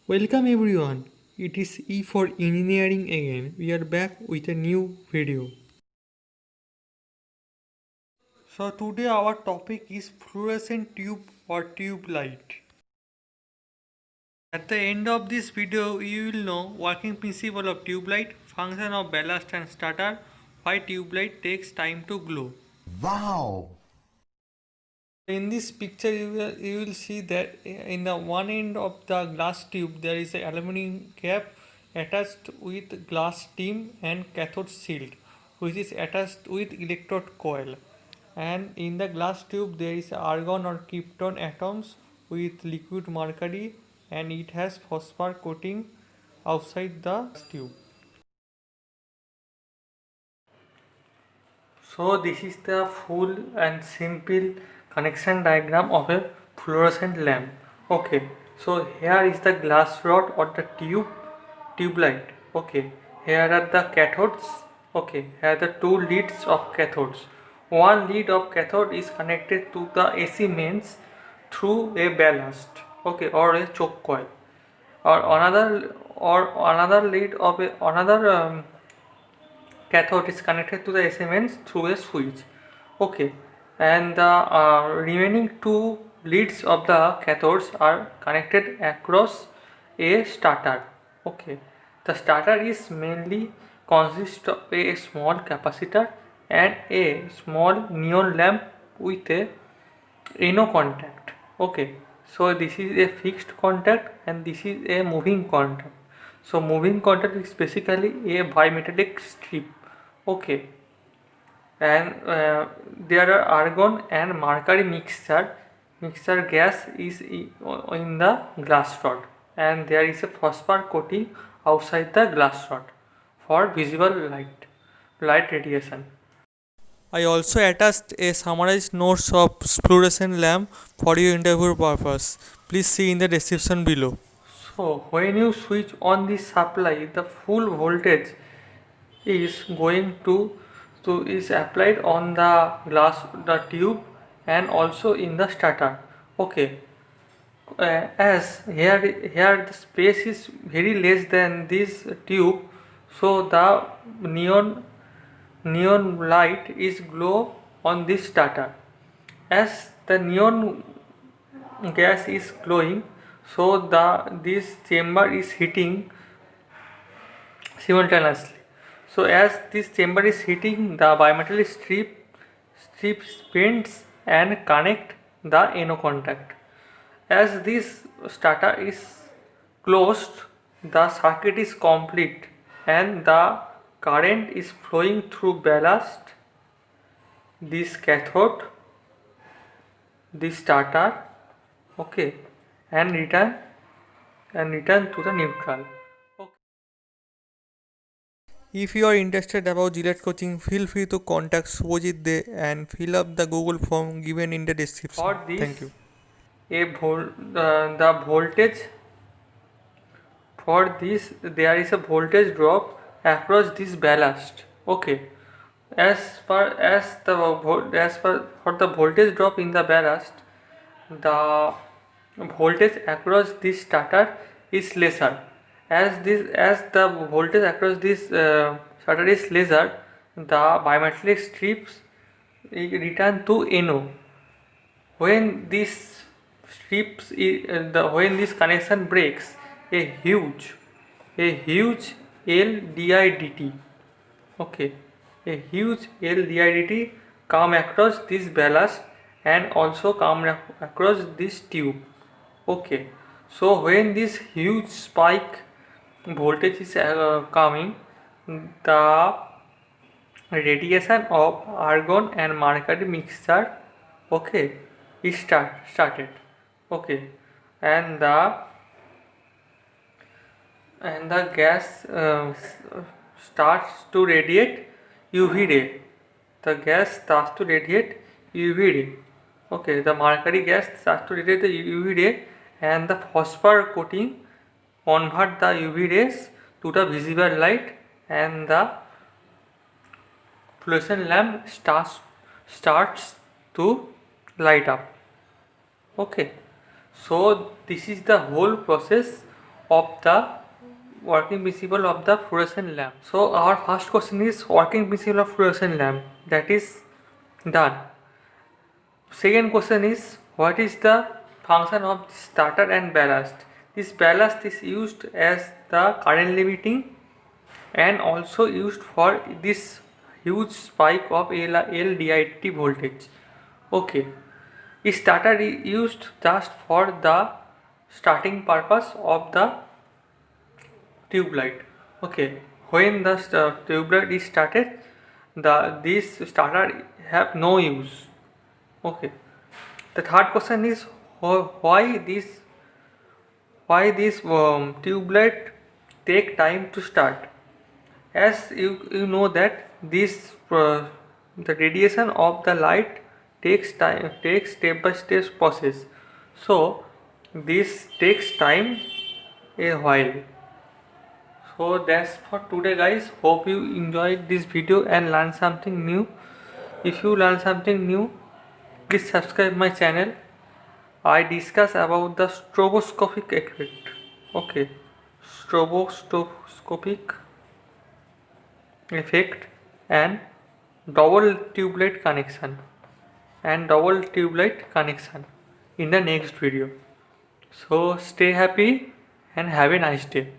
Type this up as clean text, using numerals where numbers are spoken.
Welcome everyone. It is E for Engineering again. We are back with a new video. So today our topic is fluorescent tube or tube light. At the end of this video you will know working principle of tube light, function of ballast and starter, why tube light takes time to glow. Wow! In this picture you will see that in the one end of the glass tube there is a aluminum cap attached with glass trim and cathode shield which is attached with electrode coil, and in the glass tube there is argon or krypton atoms with liquid mercury, and it has phosphor coating outside the tube. So this is the full and simple connection diagram of a fluorescent lamp. Okay, so here is the glass rod or the tube light. Okay, here are the cathodes. Okay, here are the two leads of cathodes. One lead of cathode is connected to the AC mains through a ballast. Okay, or a choke coil, or another lead of another cathode is connected to the SMNs through a switch. Okay, and the remaining two leads of the cathodes are connected across a starter. Okay, the starter is mainly consists of a small capacitor and a small neon lamp with a NO contact. Okay, so this is a fixed contact and this is a moving contact. So moving contact is basically a bimetallic strip. Okay, and there are argon and mercury mixture gas is in the glass rod, and there is a phosphor coating outside the glass rod for visible light radiation. I also attached a summarized notes of fluorescent lamp for your interview purpose. Please see in the description below. So when you switch on the supply, the full voltage is going to is applied on the tube and also in the starter. Okay, as here the space is very less than this tube, so the neon light is glow on this starter. As the neon gas is glowing, so this chamber is heating simultaneously. So as this chamber is heating, the bimetallic strip spins and connect the NO contact. As this starter is closed, the circuit is complete and the current is flowing through ballast, this cathode, this starter, okay, and return to the neutral. Okay. If you are interested about Gillette coaching, feel free to contact Subhajit De and fill up the Google form given in the description. For this, thank you. The voltage for this there is a voltage drop across this ballast. Okay, as per for the voltage drop in the ballast, the voltage across this starter is lesser. As the voltage across this starter is lesser, the bimetallic strips return to NO. When when this connection breaks, a huge LDIDT, okay, a huge LDIDT come across this ballast and also come across this tube. Okay, so when this huge spike voltage is coming, the radiation of argon and mercury mixture, okay, is started. Okay, and the gas starts to radiate UV ray. The gas starts to radiate UV ray. Okay, the mercury gas starts to radiate the UV ray, and the phosphor coating convert the UV rays to the visible light, and the fluorescent lamp starts to light up. Okay, so this is the whole process of the working principle of the fluorescent lamp. So our first question is working principle of fluorescent lamp, that is done. Second question is what is the function of starter and ballast. This ballast is used as the current limiting and also used for this huge spike of LDIT voltage. Okay, starter is used just for the starting purpose of the tube light. Okay, when the tube light is started, this starter have no use. Okay, the third question is why this tube light take time to start. As you know that this the radiation of the light takes step by step process, so this takes time a while. So that's for today guys, hope you enjoyed this video and learned something new. If you learn something new, please subscribe my channel. I discuss about the stroboscopic effect. Okay, stroboscopic effect and double tubelite connection in the next video. So stay happy and have a nice day.